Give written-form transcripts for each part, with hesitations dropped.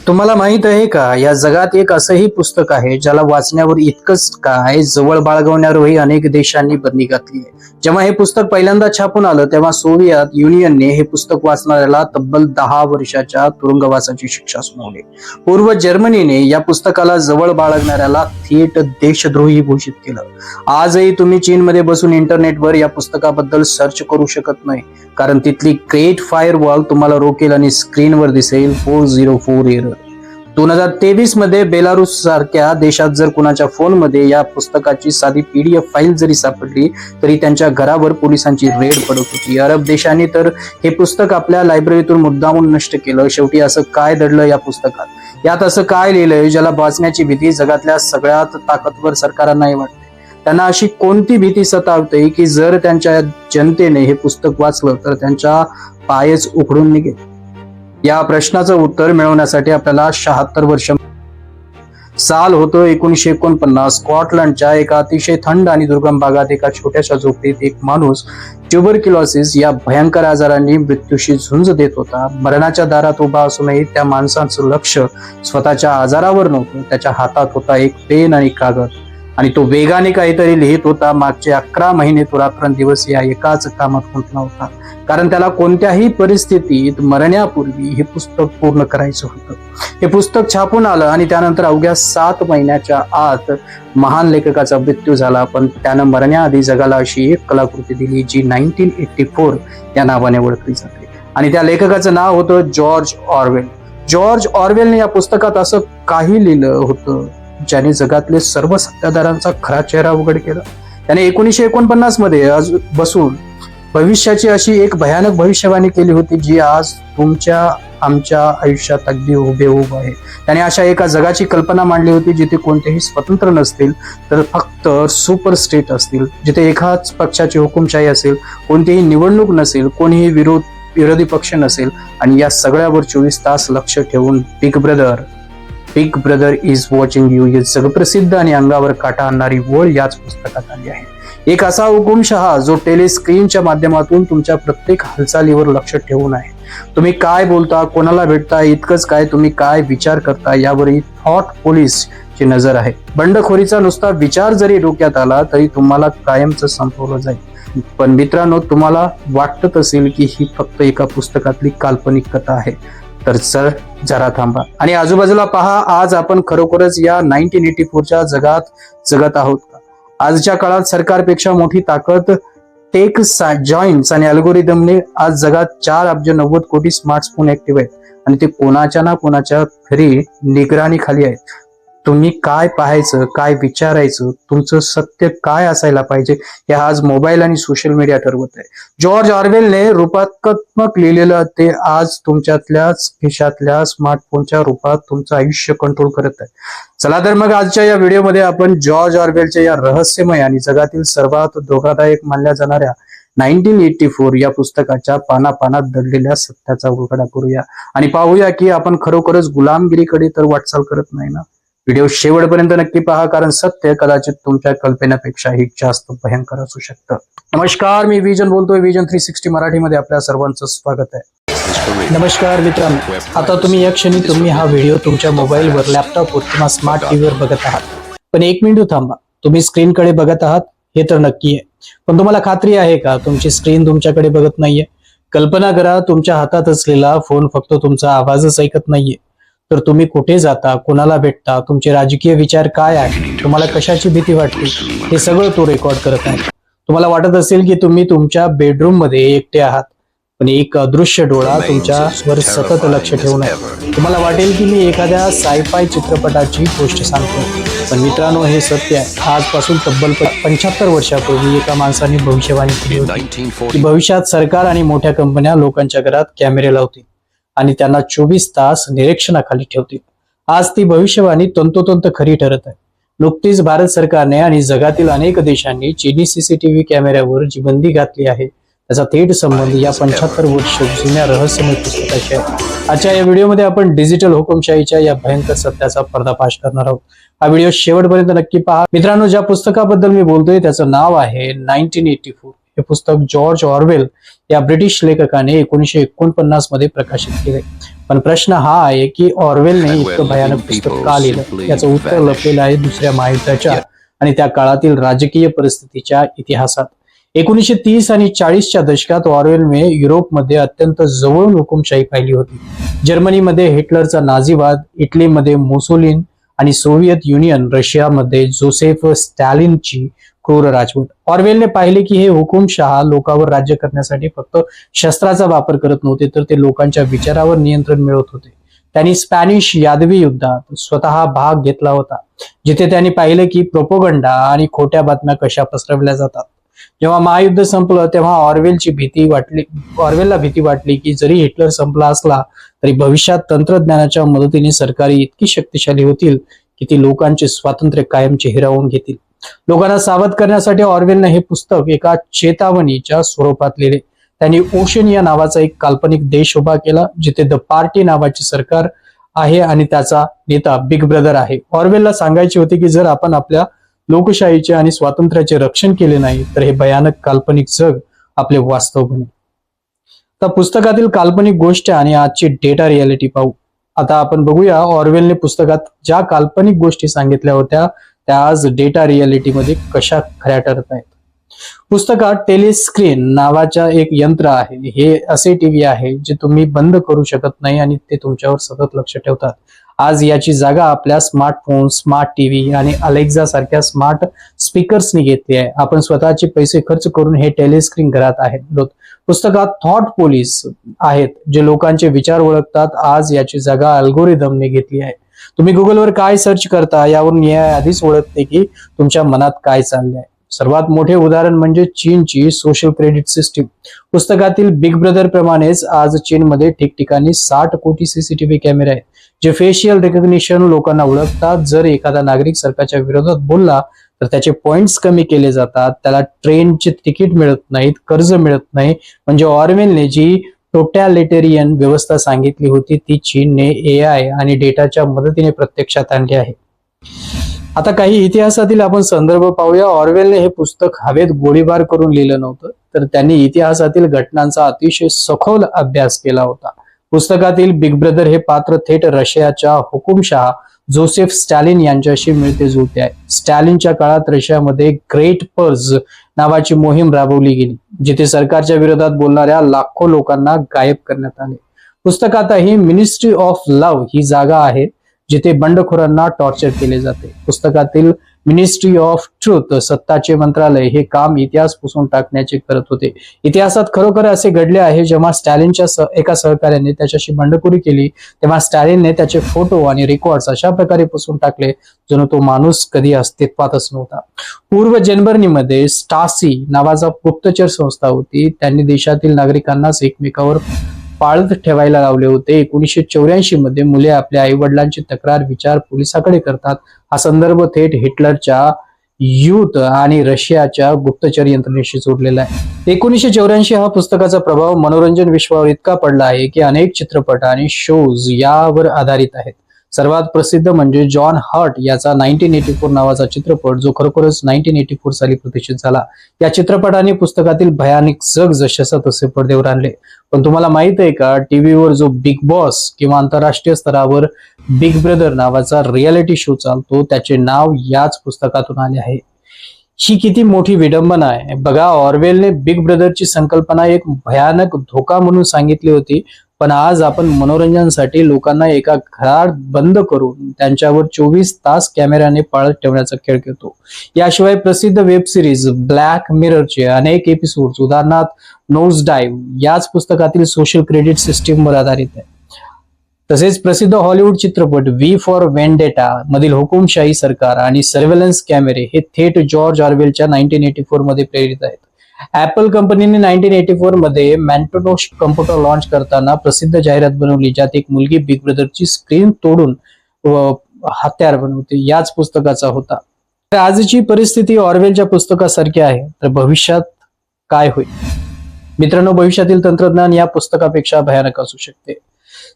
तुम्हाला माहित आहे का, या जगात एक असंही पुस्तक आहे ज्याला वाचण्यावर इतकंच काय जवळ बाळगवण्यावरही अनेक देशांनी बंदी घातली आहे. जेव्हा हे पुस्तक पहिल्यांदा छापून आलं तेव्हा सोव्हिएत युनियनने हे पुस्तक वाचणाऱ्याला तब्बल 10 वर्षाच्या तुरुंगवासाची शिक्षा सुनावली. पूर्व जर्मनीने या पुस्तकाला जवळ बाळगणाऱ्याला थेट देशद्रोही घोषित केलं. आजही तुम्ही चीनमध्ये बसून इंटरनेटवर या पुस्तकाबद्दल सर्च करू शकत नाही, कारण तिथली ग्रेट फायरवॉल तुम्हाला रोकेल आणि स्क्रीनवर दिसेल 404 एरर. 2023 मध्ये बेलारूस सारख्या देशात जर कुणाच्या फोनमध्ये या पुस्तकाची साधी PDF फाईल जरी सापडली तरी त्यांच्या घरावर पोलिसांची रेड पडत होती. अरब देशांनी तर हे पुस्तक आपल्या लायब्ररीतून मुद्दामून नष्ट केलं. शेवटी असं काय दडलं या पुस्तकात? यात असं काय लिहिलंय ज्याला वाचण्याची भीती जगातल्या सगळ्यात ताकदवर सरकारांनाही वाटते? त्यांना अशी कोणती भीती सतावते की जर त्यांच्या जनतेने हे पुस्तक वाचलं तर त्यांच्या पायच उखडून निघेल? या प्रश्नाचं उत्तर मिळवण्यासाठी आपल्याला 76 वर्ष साल होतं 1949. स्कॉटलंडच्या एका अतिशय थंड आणि दुर्गम भागात एका छोट्याशा झोपडीत एक माणूस ट्युबरक्युलोसिस या भयंकर आजाराने मृत्यूशी झुंज देत होता. मरणाच्या दारात उभा असूनही त्या माणसाचं लक्ष स्वतःच्या आजारावर नव्हतं. त्याच्या हातात होता एक पेन आणि कागद आणि तो वेगाने काहीतरी लिहित होता. मागचे 11 महिने तो रात्रंदिवस या एकाच कामात गुंतला होता, कारण त्याला कोणत्याही परिस्थितीत मरण्यापूर्वी हे पुस्तक पूर्ण करायचं होतं. हे पुस्तक छापून आलं आणि त्यानंतर अवघ्या 7 महिन्याच्या आत महान लेखकाचा मृत्यू झाला. पण त्यानं मरण्याआधी जगाला अशी एक कलाकृती दिली जी 1984 या नावाने ओळखली जाते आणि त्या लेखकाचं नाव होतं जॉर्ज ऑरवेल. जॉर्ज ऑरवेलने या पुस्तकात असं काही लिहिलं होतं ज्याने जगातले सर्व सत्ताधाऱ्यांचा खरा चेहरा उघड केला. त्याने 1949 मध्ये बसून भविष्याची अशी एक भयानक भविष्यवाणी केली होती जी आज तुमच्या आमच्या आयुष्यात अगदी हुबेहूब आहे. त्याने अशा एका जगाची कल्पना मांडली होती जिथे कोणतेही स्वतंत्र नसतील तर फक्त सुपर स्टेट असतील, जिथे एकाच पक्षाची हुकुमशाही असेल, कोणतीही निवडणूक नसेल, कोणीही विरोधी पक्ष नसेल आणि या सगळ्यावर 24 तास लक्ष ठेवून big brother is watching you ही जगप्रसिद्ध आणि अंगावर काटा आणणारी ओळ याच पुस्तकात आली आहे. एक असा हुकुमशहा जो टेलिस्क्रीनच्या माध्यमातून तुमच्या प्रत्येक हालचालीवर लक्ष ठेवून आहे. तुम्ही काय बोलता, कोणाला भेटता, इतकंच काय तुम्ही काय विचार करता यावरही थॉट पोलीस ची नजर आहे. बंडखोरीचा नुसता विचार जरी डोक्यात आला तरी तुम्हाला कायमचं संपवलं जाईल. पण मित्रांनो, तुम्हाला वाटत असेल की ही फक्त एका पुस्तकातली काल्पनिक कथा आहे, तर सर जरा थांबा आणि आजूबाजूला पहा. आज आपण खरोखरच या 1984च्या जगात जगत आहोत का? आजच्या काळात सरकारपेक्षा मोठी ताकद टेक जॉईंट्स आणि अल्गोरिदमने आज जगात 4,90,00,000,000 स्मार्टफोन ऍक्टिव्ह आहेत आणि ते कोणाच्या ना कोणाच्या घरी निगराणी खाली आहेत. तुम्ही काय पाहायचं, काय विचारायचं, तुमचं सत्य काय असायला पाहिजे हे आज मोबाईल आणि सोशल मीडिया ठरवत आहे. जॉर्ज ऑरवेलने रूपात्मक लिहिलेलं ते आज तुमच्यातल्याच खिशातल्या स्मार्टफोनच्या रूपात तुमचं आयुष्य कंट्रोल करत आहे. चला तर मग आजच्या या व्हिडिओमध्ये आपण जॉर्ज ऑरवेलच्या या रहस्यमय आणि जगातील सर्वात धोकादायक मानल्या जाणाऱ्या 1984 या पुस्तकाच्या पानापानात दडलेल्या सत्याचा उलगडा करूया आणि पाहूया की आपण खरोखरच गुलामगिरीकडे तर वाटचाल करत नाही ना. व्हिडिओ शेवटपर्यंत नक्की पहा, कारण सत्य कदाचित तुमच्या कल्पनेपेक्षाही जास्त भयंकर असू शकतं. नमस्कार, मी विजन बोलतोय. विजन 360 मराठीमध्ये आपल्या सर्वांचं स्वागत आहे. नमस्कार मित्रांनो, आता तुम्ही या क्षणी तुम्ही हा व्हिडिओ तुमच्या मोबाईलवर, लॅपटॉपवर किंवा स्मार्ट टीव्हीवर बघत आहात. पण एक मिनिट थांबा, तुम्ही स्क्रीनकडे बघत आहात हे तर नक्की आहे, पण तुम्हाला खात्री आहे का तुमची स्क्रीन तुमच्याकडे बघत नाहीये? कल्पना करा, तुमच्या हातात असलेला फोन फक्त तुमचा आवाजच ऐकत नाहीये, तर तुम्ही कुठे जाता, कोणाला भेटता, तुमचे राजकीय विचार काय आहे, तुम्हाला कशाची भीती वाटते, हे सगळं तो रेकॉर्ड करत आहे. तुम्हाला वाटत असेल की तुम्ही तुमच्या बेडरूम मध्ये एकटे आहात, पण एक अदृश्य डोळा तुमच्यावर सतत लक्ष ठेवून आहे. तुम्हाला वाटेल की मी एखाद्या सायफाय चित्रपटाची गोष्ट सांगतो, पण मित्रांनो हे सत्य आहे. आजपासून तब्बल 75 वर्षापूर्वी एका माणसाने भविष्यवाणी केली होती की भविष्यात सरकार आणि मोठ्या कंपन्या लोकांच्या घरात कॅमेरे लावतील आणि त्यांना 24 तास निरीक्षणाखाली ठेवतील. आज ती भविष्यवाणी तंतोतंत खरी ठरत आहे. नुकतीच भारत सरकारने आणि जगातील अनेक देशांनी चीनी CCTV कॅमेऱ्यावर जी बंदी घातली आहे त्याचा थेट संबंध या 75 वर्ष जुन्या रहस्यमय पुस्तकाशी आहे. आजच्या या व्हिडिओमध्ये आपण डिजिटल हुकुमशाहीच्या या भयंकर सत्याचा पर्दाफाश करणार आहोत. हा व्हिडिओ शेवटपर्यंत नक्की पहा. मित्रांनो, ज्या पुस्तकाबद्दल मी बोलतोय त्याचं नाव आहे 1984. हे पुस्तक जॉर्ज ऑरवेल या ब्रिटिश लेखकाने 1949 मध्ये प्रकाशित केले. पण प्रश्न हा आहे की ऑर्वेलने इतकं भयानक पुस्तक का लिहिलं? याचं उत्तर लपलेलं आहे दुसऱ्या महायुद्धाच्या आणि त्या काळातील राजकीय परिस्थितीच्या इतिहासात. 1930 आणि 40च्या दशकात ऑर्वेलने युरोपमध्ये अत्यंत जवळून हुकुमशाही पाहिली होती. जर्मनीमध्ये हिटलरचा नाझीवाद, इटलीमध्ये मुसोलिन आणि सोव्हिएत युनियन, रशियामध्ये जोसेफ स्टॅलिनची क्रूर राजवट. ऑर्वेलने पाहिले की हे हुकुमशहा लोकांवर राज्य करण्यासाठी फक्त शस्त्राचा वापर करत नव्हते, तर ते लोकांच्या विचारावर नियंत्रण मिळवत होते. त्यांनी स्पॅनिश यादवी युद्धात स्वतः भाग घेतला होता, जिथे त्यांनी पाहिले की प्रोपोगंडा आणि खोट्या बातम्या कशा पसरवल्या जातात. जेव्हा महायुद्ध संपलं तेव्हा ऑर्वेलला भीती वाटली की जरी हिटलर संपला असला तरी भविष्यात तंत्रज्ञानाच्या मदतीने सरकारी इतकी शक्तिशाली होतील की ती लोकांचे स्वातंत्र्य कायमचे हिरावून घेतील. लोकांना सावध करण्यासाठी ऑर्वेलने हे पुस्तक एका चेतावणीच्या स्वरूपात लिहिले. त्यांनी ओशन या नावाचा एक काल्पनिक देश उभा केला, जिथे द पार्टी नावाचे सरकार आहे आणि त्याचा नेता बिग ब्रदर आहे. ऑर्वेलला सांगायचे होते की जर आपण आपल्या लोकशाहीचे आणि स्वातंत्र्याचे रक्षण केले नाही तर हे भयानक काल्पनिक जग आपले वास्तव बनेल. तर पुस्तकातील काल्पनिक गोष्ट आणि आजची डेटा रियालिटी पाहू. आता आपण बघूया ऑर्वेलने पुस्तकात ज्या काल्पनिक गोष्टी सांगितल्या होत्या त्या आज डेटा रियालिटीमध्ये कशा खऱ्या ठरत आहेत. पुस्तकात टेलिस्क्रीन नावाचा एक यंत्र आहे. हे असे टीव्ही आहे जे तुम्ही बंद करू शकत नाही आणि ते तुमच्यावर सतत लक्ष ठेवतात. आज याची जागा आपल्या स्मार्टफोन, स्मार्ट टीव्ही आणि अलेक्झा सारख्या स्मार्ट स्पीकर्सनी घेतली आहे. आपण स्वतःचे पैसे खर्च करून हे टेलिस्क्रीन घरात आहेत. पुस्तकात थॉट पोलीस आहेत जे लोकांचे विचार ओळखतात. आज याची जागा अल्गोरिदमने घेतली आहे. तुम्ही गुगलवर काय सर्च करता यावरून AI आधीच ओळखते की तुमच्या मनात काय चाललंय. सर्वात मोठे उदाहरण म्हणजे चीनची सोशल क्रेडिट सिस्टीम. पुस्तकातील बिग ब्रदर प्रमाणेच आज चीनमध्ये ठिकठिकाणी 60 कोटी सीसीटीव्ही कॅमेरे आहेत जे फेशियल रिकग्निशन लोकांना ओळखतात. जर एखादा नागरिक सरकारच्या विरोधात बोलला तर त्याचे पॉइंट्स कमी केले जातात, त्याला ट्रेनचे तिकीट मिळत नाहीत, कर्ज मिळत नाही. म्हणजे ऑर्वेलने जी टोटॅलिटेरियन व्यवस्था सांगितली होती ती चीनने AI आणि डेटाच्या मदतीने प्रत्यक्षात आणली आहे. आता काही इतिहासातील आपण संदर्भ पाहूया. ऑर्वेलने हे पुस्तक हवेत गोळीबार करून लिहिलं नव्हतं, तर त्यांनी इतिहासातील घटनांचा अतिशय सखोल अभ्यास केला होता. पुस्तकातील बिग ब्रदर हे पात्र थेट रशियाच्या हुकुमशहा जोसेफ स्टॅलिन यांच्याशी मिळते जुळते आहे. स्टॅलिनच्या काळात रशियामध्ये ग्रेट पर्ज नावाची मोहीम राबवली गेली, जिथे सरकारच्या विरोधात बोलणाऱ्या लाखो लोकांना गायब करण्यात आले. पुस्तकातही मिनिस्ट्री ऑफ लव्ह ही जागा आहे जिथे बंडखोरांना टॉर्चर केले जाते. पुस्तकातील मिनिस्ट्री ऑफ ट्रुथ, सत्ताचे मंत्रालय, हे काम इतिहास पुसून टाकण्याचे करत होते. इतिहासात खरोखर असे घडले आहे. जेव्हा स्टॅलिनच्या एका सहकार्याने त्याच्याशी बंडखोरी केली तेव्हा स्टॅलिनने त्याचे फोटो आणि रेकॉर्ड्स अशा प्रकारे पुसून टाकले जणू तो माणूस कधी अस्तित्वातच नव्हता. पूर्व जर्मनीमध्ये स्टासी नावाचा गुप्तचर संस्था होती. त्यांनी देशातील नागरिकांनाच एकमेकावर पाळत ठेवायला लावले होते. 1984 मध्ये मुले आपल्या आई वडिलांची तक्रार विचार पोलिसाकडे करतात. हा संदर्भ थेट हिटलरच्या युथ आणि रशियाच्या गुप्तचर यंत्रणेशी जोडलेला आहे. 1984 हा पुस्तकाचा प्रभाव मनोरंजन विश्वावर इतका पडला आहे की अनेक चित्रपट आणि शोज यावर आधारित आहेत. सर्वात प्रसिद्ध म्हणजे जॉन हर्ट याचा 1984 नावाचा चित्रपट, जो खरोखरच 1984 साली प्रदर्शित झाला. या चित्रपटाने पुस्तकातील भयानक जग जशाचं तसे पडद्यावर आणले. पण तुम्हाला माहित आहे का, टीव्हीवर जो बिग बॉस किंवा आंतरराष्ट्रीय स्तरावर बिग ब्रदर नावाचा रियालिटी शो चालतो त्याचे नाव याच पुस्तकातून आले आहे. ही किती मोठी विडंबना आहे बघा. ऑर्वेलने बिग ब्रदरची संकल्पना एक भयानक धोका म्हणून सांगितली होती, पण आज आपण मनोरंजनासाठी लोकांना एका घरात बंद करून त्यांच्यावर 24 तास कॅमेऱ्याने पाळत ठेवण्याचा खेळ खेळतो. याशिवाय प्रसिद्ध वेब सिरीज ब्लॅक मिररचे अनेक एपिसोड्स, उदाहरणार्थ नोज डाइव्ह, याच पुस्तकातील सोशल क्रेडिट सिस्टीमवर आधारित आहे. तसेच प्रसिद्ध हॉलिवूड चित्रपट व्ही फॉर वेंडेटा मधील हुकुमशाही सरकार आणि सर्व्हेलन्स कॅमेरे हे थेट जॉर्ज ऑर्वेलच्या 1984 मध्ये प्रेरित आहेत. ऍपल कंपनीने 1984 मध्ये मॅन्टोनोश कम्प्युटर लॉन्च करताना प्रसिद्ध जाहिरात बनवली, ज्यात एक मुलगी बिग ब्रदरची स्क्रीन तोडून हत्यार बनवते. याच पुस्तकाचा होता. तर आजची परिस्थिती ऑर्वेलच्या पुस्तकासारखी आहे, तर भविष्यात काय होईल? मित्रांनो, भविष्यातील तंत्रज्ञान या पुस्तकापेक्षा भयानक असू शकते.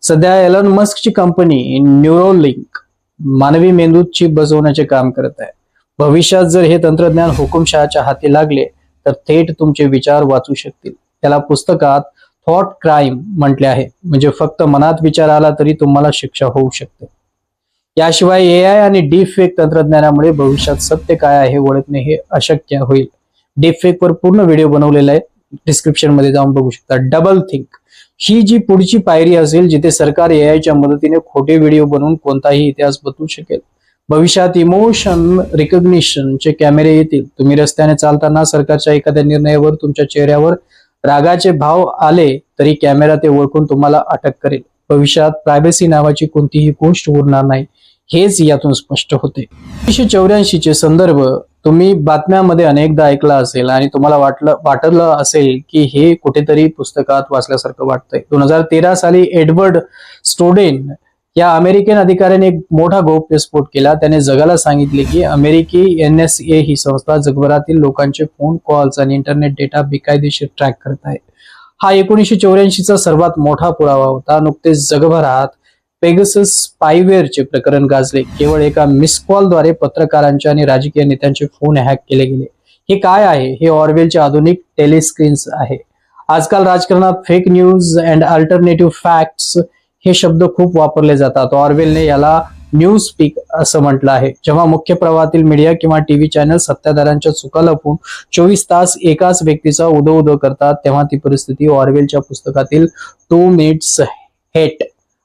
सध्या एलन मस्कची कंपनी न्यूरोलिंक मानवी मेंदूत चिप बसवण्याचे काम करत आहे. भविष्यात जर हे तंत्रज्ञान हुकुमशहाच्या हाती लागले तर थेट तुमचे विचार वाचू शकतील. त्याला पुस्तकात थॉट क्राईम म्हटले आहे, म्हणजे फक्त मनात विचार आला तरी तुम्हाला शिक्षा होऊ शकते. याशिवाय एआय आणि डीप फेक तंत्रज्ञानामुळे भविष्यात सत्य काय आहे ओळखणे हे अशक्य होईल. डीप फेक वर पूर्ण व्हिडिओ बनवलेला आहे, डिस्क्रिप्शन मध्ये जाऊन बघू शकता. डबल थिंक ही जी पुढची पायरी असेल, जिथे सरकार एआयच्या मदतीने खोटे व्हिडिओ बनवून कोणताही इतिहास बदलू शकेल. भविष्यात इमोशन रिकग्निशनचे कॅमेरे येतील. तुम्ही रस्त्याने चालताना सरकारच्या एखाद्या निर्णयावर तुमच्या चेहऱ्यावर रागाचे भाव आले तरी कॅमेरा ते ओळखून तुम्हाला अटक करेल. भविष्यात प्रायव्हसी नावाची कोणतीही गोष्ट उरणार नाही, हेच यातून स्पष्ट होते. 1984 चे संदर्भ तुम्ही बातम्यांमध्ये अनेकदा ऐकला असेल आणि तुम्हाला वाटलं असेल की हे कुठेतरी पुस्तकात वाचल्यासारखं वाटतंय. 2013 साली एडवर्ड स्नोडेन या अमेरिकन अधिकाऱ्याने एक मोठा गौप्यस्फोट केला. त्याने जगाला सांगितले की अमेरिकी NSA ही संस्था जगभरातील लोकांचे फोन कॉल्स आणि इंटरनेट डेटा बेकायदेशीर ट्रॅक करत आहे. हा 1984 चा सर्वात मोठा पुरावा होता. नुकतेच जगभरात पेगासस स्पायवेअरचे प्रकरण गाजले. केवळ एका मिस कॉलद्वारे पत्रकारांचे आणि राजकीय नेत्यांचे फोन हॅक केले गेले. हे काय आहे? हे ऑरवेलचे आधुनिक टेलिस्क्रीन्स आहे. आजकाल राजकारणात fake news and alternative facts हे शब्द खूप वापरले जातात. ऑरवेलने याला न्यूज स्पीक असं म्हटलं आहे. जेव्हा मुख्य प्रवाहातील मीडिया किंवा टीव्ही चॅनल सत्ताधाऱ्यांच्या चुका लपवून 24 तास एकाच व्यक्तीचा उदो करतात, तेव्हा ती परिस्थिती ऑरवेलच्या पुस्तकातील 2 मिनिट्स हेट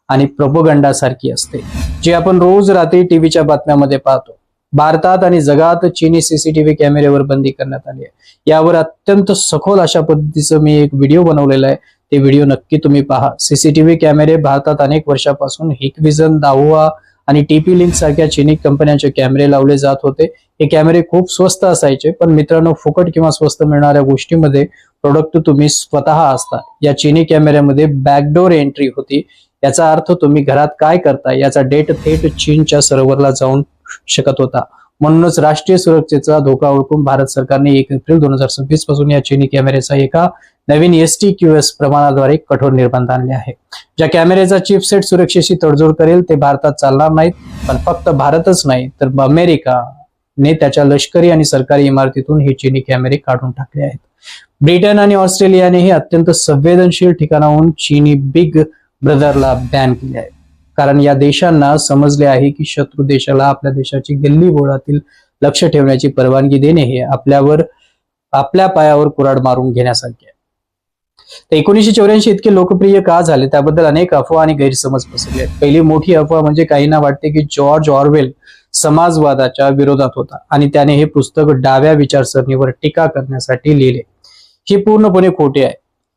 आणि प्रोपगंडा सारखी असते, जी आपण रोज रात्री टीव्हीच्या बातम्यांमध्ये पाहतो. भारतात आणि जगात चीनी सीसीटीव्ही कॅमेऱ्यावर बंदी करण्यात आली आहे. यावर अत्यंत सखोल अशा पद्धतीचं मी एक व्हिडिओ बनवलेला आहे. ते व्हिडिओ नक्की तुम्ही पहा. सीसीटीव्ही कॅमेरे भारतात अनेक वर्षापासून हिकविजन, दाहुआ आणि टीपी लिंक सारख्या चीनी कंपन्यांचे कॅमेरे लावले जात होते. हे कॅमेरे खूप स्वस्त असायचे, पण मित्रांनो, फुकट किंवा स्वस्त मिळणाऱ्या गोष्टीमध्ये प्रोडक्ट तुम्ही स्वतः असता. या चीनी कॅमेऱ्यामध्ये बॅकडोर एंट्री होती. याचा अर्थ तुम्ही घरात काय करता याचा डेटा थेट चीनच्या सर्व्हरला जाऊन शकत होता. म्हणूनच राष्ट्रीय सुरक्षेचा धोका ओळखून भारत सरकारने 1 एप्रिल 2026 पासून या चीनी कॅमेऱ्याचा एका नवीन STQS प्रमाणाद्वारे कठोर निर्बंध आणले आहे. ज्या कॅमेऱ्याचा चिपसेट सुरक्षेशी तडजोड करेल ते भारतात चालणार नाहीत. पण फक्त भारतच नाही तर अमेरिकाने त्याच्या लष्करी आणि सरकारी इमारतीतून हे चीनी कॅमेरे काढून टाकले आहेत. ब्रिटन आणि ऑस्ट्रेलियानेही अत्यंत संवेदनशील ठिकाणाहून चीनी बिग ब्रदरला बॅन केले आहे. कारण या देशांना समजले आहे की शत्रू देशाला आपल्या देशाची गल्ली बोळातील लक्ष ठेवण्याची परवानगी देणे हे आपल्या पायावर कुऱ्हाड मारून घेण्यासारखे आहे. तर 1984 इतके लोकप्रिय का झाले त्याबद्दल अनेक अफवा आणि गैरसमज पसरले आहेत. पहिली मोठी अफवा म्हणजे काहींना वाटते की जॉर्ज ऑरवेल समाजवादाच्या विरोधात होता आणि त्याने हे पुस्तक डाव्या विचारसरणीवर टीका करण्यासाठी लिहिले. ही पूर्णपणे खोटे आहे.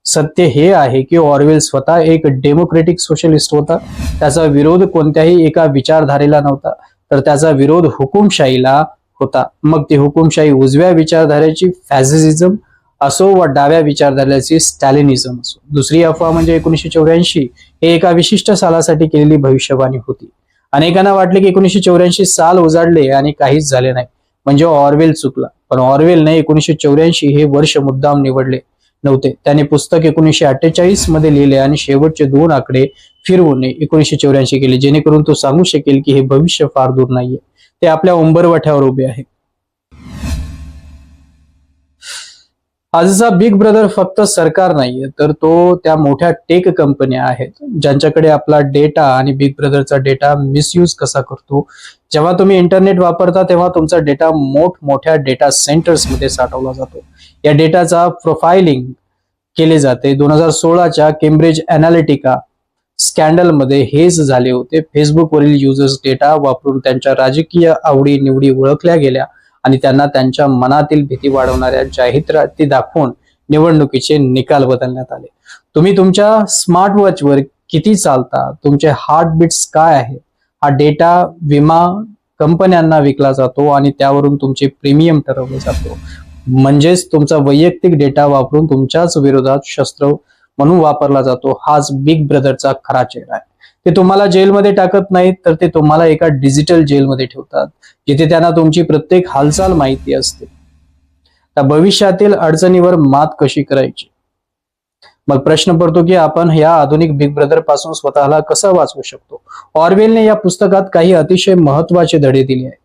सत्य हे आहे की ऑरवेल स्वतः एक डेमोक्रेटिक सोशलिस्ट होता. त्याचा विरोध कोणत्याही एका विचारधारेला नव्हता, तर त्याचा विरोध हुकुमशाहीला होता. मग ती हुकुमशाही उजव्या विचारधारेची फॅसिझम असो व डाव्या विचारधारेची स्टॅलिनिझम असो. दुसरी अफवा म्हणजे 1984 हे एका विशिष्ट सालासाठी केलेली भविष्यवाणी होती. अनेकांना वाटले की 1984 साल उजाडले आणि काहीच झाले नाही, म्हणजे ऑरवेल चुकला. पण ऑरवेलने 1984 हे वर्ष मुद्दाम निवडले नव्हते. त्याने पुस्तक 1948 मध्ये लिहिले आणि शेवटचे 2 आकडे फिरवून 1984 केले, जेणेकरून तो सांगू शकेल की हे भविष्य फार दूर नाहीये, ते आपल्या उंबरवठ्यावर उभे आहे. आजचा बिग ब्रदर फक्त सरकार नाहीये, तर तो त्या मोठ्या टेक कंपन्या आहेत ज्यांच्याकडे आपला डेटा आणि बिग ब्रदरचा डेटा मिसयूज कसा करतो. जेव्हा तुम्ही इंटरनेट वापरता तेव्हा तुमचा डेटा मोठमोठ्या डेटा सेंटर्स मध्ये साठवला जातो. या डेटाचा प्रोफाइलिंग केले जाते. 2016च्या केम्ब्रिज अनालिटिका स्कॅन्डल मध्ये हेच झाले होते. फेसबुकवरील युजर्स डेटा वापरून त्यांच्या राजकीय आवडी निवडी ओळखल्या गेल्या आणि त्यांना त्यांच्या मनातील भीती वाढवणाऱ्या जाहिराती दाखवून निवडणुकीचे निकाल बदलण्यात आले. तुम्ही तुमच्या स्मार्टवॉचवर किती चालता, तुमचे हार्टबीट्स काय आहे, हा डेटा विमा कंपन्यांना विकला जातो आणि त्यावरून तुमचे प्रीमियम ठरवले जातो. म्हणजेच तुमचा वैयक्तिक डेटा वापरून तुमच्याच विरोधात शस्त्र म्हणून वापरला जातो. हाच बिग ब्रदरचा खरा चेहरा आहे. ते तुम्हाला जेलमध्ये टाकत नाहीत, तर ते तुम्हाला एका डिजिटल जेलमध्ये ठेवतात, जिथे त्यांना तुमची प्रत्येक हालचाल माहिती असते. त्या भविष्यातील अडचणीवर मात कशी करायची. मग प्रश्न पडतो की आपण या आधुनिक बिग ब्रदर पासून स्वतःला कसं वाचवू शकतो. ऑरवेलने या पुस्तकात काही अतिशय महत्वाचे धडे दिले आहेत.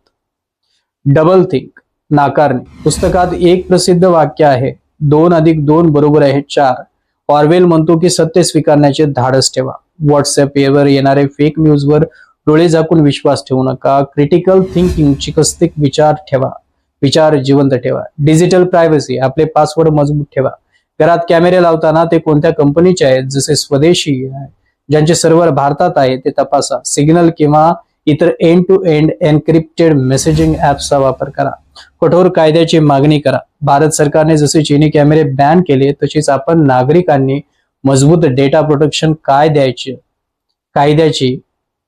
डबल थिंक, नाकारणे. पुस्तकात एक प्रसिद्ध वाक्य आहे, 2 + 2 = 4. ऑर्वेल म्हणतो की सत्य स्वीकारण्याचे धाडस ठेवा. व्हॉट्सअपवर येणारे फेक न्यूजवर डोळे झाकून विश्वास ठेवू नका. क्रिटिकल थिंकिंग चिकित्सिक विचार ठेवा. विचार जिवंत ठेवा. डिजिटल प्रायव्हसी आपले पासवर्ड मजबूत ठेवा. घरात कॅमेरे लावताना ते कोणत्या कंपनीचे आहेत, जसे स्वदेशी ज्यांचे सर्व्हर भारतात आहे ते तपासा. सिग्नल किंवा इतर end to end encrypted messaging ऍप्सचा वापर करा. कठोर कायद्याची मागणी करा. भारत सरकारने जसे चीनी कॅमेरे बॅन केले तशीच आपण नागरिकांनी मजबूत डेटा प्रोटेक्शन कायद्याची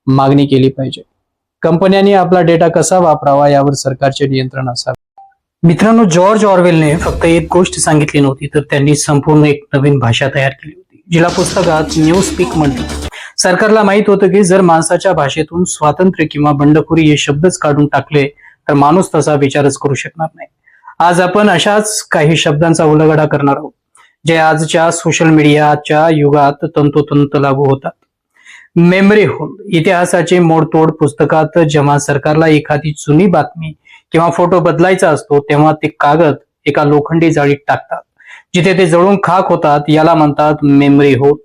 मागणी केली पाहिजे. कंपन्यांनी आपला डेटा कसा वापरावा यावर सरकारचे नियंत्रण असावे. मित्रांनो, जॉर्ज ऑर्वेलने फक्त एक गोष्ट सांगितली नव्हती, तर त्यांनी संपूर्ण एक नवीन भाषा तयार केली होती, जिला पुस्तकात न्यू स्पीक म्हणतात. सरकारला माहित होतं की जर माणसाच्या भाषेतून स्वातंत्र्य किंवा बंडखोरी हे शब्दच काढून टाकले तर माणूस तसा विचारच करू शकणार नाही. आज आपण अशाच काही शब्दांचा उलगडा करणार आहोत, जे आजच्या सोशल मीडियाच्या युगात तंतोतंत लागू होतात. Memory hole. इतिहासाचे मोडतोड पुस्तकात जेव्हा सरकारला एखादी जुनी बातमी किंवा फोटो बदलायचा असतो तेव्हा ते कागद एका लोखंडी जाळीत टाकतात, जिथे ते जळून खाक होतात. याला म्हणतात मेमरी होल.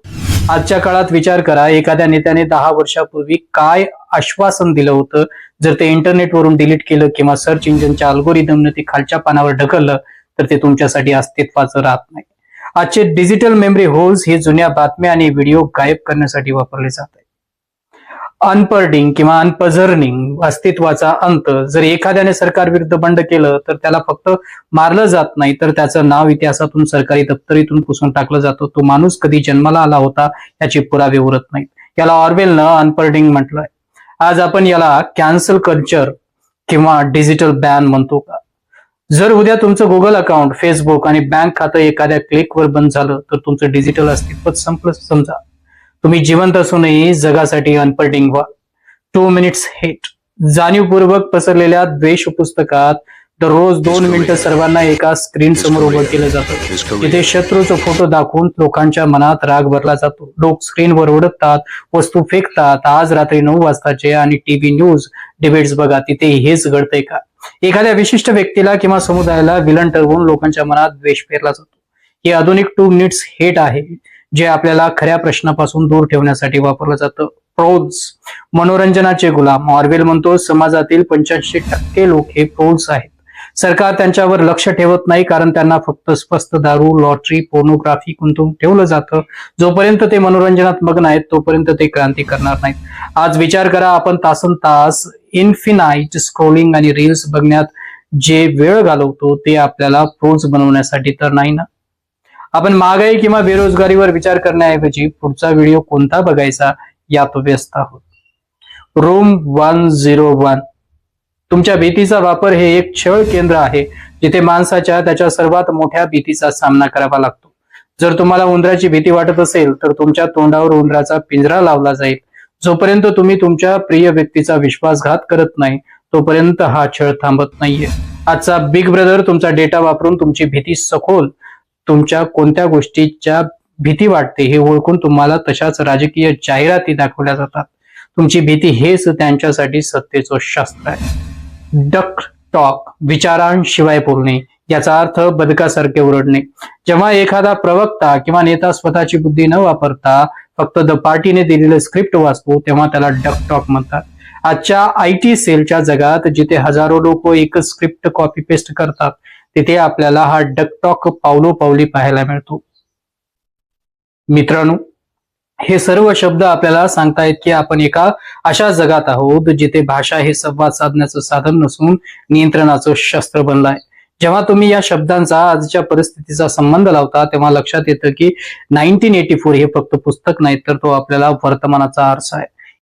आजच्या काळात विचार करा, एखाद्या नेत्याने 10 वर्षापूर्वी काय आश्वासन दिलं होतं, जर ते इंटरनेटवरून डिलीट केलं किंवा सर्च इंजिनच्या अल्गोरिदमने ते खालच्या पानावर ढकललं तर ते तुमच्यासाठी अस्तित्वाचं राहत नाही. आजचे डिजिटल मेमरी होल्स हे जुन्या बातम्या आणि व्हिडिओ गायब करण्यासाठी वापरले जातात. अनपर्डिंग किंवा अनपझर्निंग अस्तित्वाचा अंत. जर एखाद्याने सरकार विरुद्ध बंड केलं तर त्याला फक्त मारलं जात नाही, तर त्याचं नाव इतिहासातून सरकारी दप्तरीतून पुसून टाकलं जातं. तो माणूस कधी जन्माला आला होता याचे पुरावे उरत नाहीत. याला ऑर्वेलनं अनपर्डिंग म्हटलंय. आज आपण याला कॅन्सल कल्चर किंवा डिजिटल बॅन म्हणतो का? जर उद्या तुमचं गुगल अकाउंट, फेसबुक आणि बँक खातं एखाद्या क्लिकवर बंद झालं तर तुमचं डिजिटल अस्तित्वच संपलं समजा. तुम्ही जिवंत असूनही जगासाठी अनपर्डिंग व्हा. 2 मिनिट्स हेट. जाणीवपूर्वक पसरलेल्या द्वेष पुस्तकात दररोज 2 मिनिटं सर्वांना एका स्क्रीन समोर उभं केलं जातं. तिथे शत्रूचा फोटो दाखवून लोकांच्या मनात राग भरला जातो. लोक स्क्रीनवर ओढतात, वस्तू फेकतात. आज रात्री 9 वाजताचे आणि टीव्ही न्यूज डिबेट्स बघा, तिथे हेच घडतंय का? एखाद्या विशिष्ट व्यक्तीला किंवा समुदायाला विलन ठरवून लोकांच्या मनात द्वेष पेरला जातो. हे आधुनिक 2 मिनिट्स हेट आहे, जे आपल्याला खऱ्या प्रश्नापासून दूर ठेवण्यासाठी वापरलं जातं. ट्रोल्स. मनोरंजनाचे गुलाम. ऑर्वेल म्हणतो समाजातील 85% लोक हे ट्रोल्स आहेत. सरकार त्यांच्यावर लक्ष ठेवत नाही, कारण त्यांना फक्त स्वस्त दारू, लॉटरी, पोर्नोग्राफी गुंतवून ठेवलं जातं. जोपर्यंत ते मनोरंजनात मग्न आहेत तोपर्यंत ते क्रांती करणार नाहीत. आज विचार करा, आपण तासनतास इन्फिनाइट स्क्रोलिंग आणि रील्स बघण्यात जे वेळ घालवतो ते आपल्याला ट्रोल्स बनवण्यासाठी तर नाही ना? आपण महागाई किंवा बेरोजगारीवर विचार करण्याऐवजी पुढचा व्हिडिओ कोणता बघायचा यात व्यस्त आहोत. रूम 101. तुमच्या भीतीचा वापर हे एक छळ केंद्र आहे, जिथे माणसाच्या त्याच्या सर्वात मोठ्या भीतीचा सामना करावा लागतो. जर तुम्हाला उंदराची भीती वाटत असेल तर तुमच्या तोंडावर उंदराचा पिंजरा लावला जाईल. जोपर्यंत तुम्ही तुमच्या प्रिय व्यक्तीचा विश्वासघात करत नाही तोपर्यंत हा छळ थांबत नाहीये. आजचा बिग ब्रदर तुमचा डेटा वापरून तुमची भीती सखोल, तुमच्या कोणत्या गोष्टीच्या भीती वाटते हे ओळखून तुम्हाला तशाच राजकीय जाहिराती दाखवल्या जातात. तुमची भीती हेच त्यांच्यासाठी सत्तेचं शास्त्र आहे. Duck talk. विचारांशिवाय बोलणे. याचा अर्थ बदकासारखे ओरडणे. जेव्हा एखादा प्रवक्ता किंवा नेता स्वतःची बुद्धी न वापरता फक्त द पार्टीने दिलेलं स्क्रिप्ट वाचतो तेव्हा त्याला डक टॉक म्हणतात. आजच्या IT सेलच्या जगात जिथे हजारो लोक एकच स्क्रिप्ट कॉपी पेस्ट करतात, तिथे आपल्याला हा डक टॉक पावलोपावली पाहायला मिळतो. मित्रांनो, हे सर्व शब्द आपल्याला सांगतायत की आपण एका अशा जगात आहोत जिथे भाषा हे संवाद साधण्याचं साधन नसून नियंत्रणाचं शस्त्र बनलंय. जेव्हा तुम्ही या शब्दांचा आजच्या परिस्थितीचा संबंध लावता तेव्हा लक्षात येतं की 1984 हे फक्त पुस्तक नाही, तर तो आपल्याला वर्तमानाचा आरसा आहे.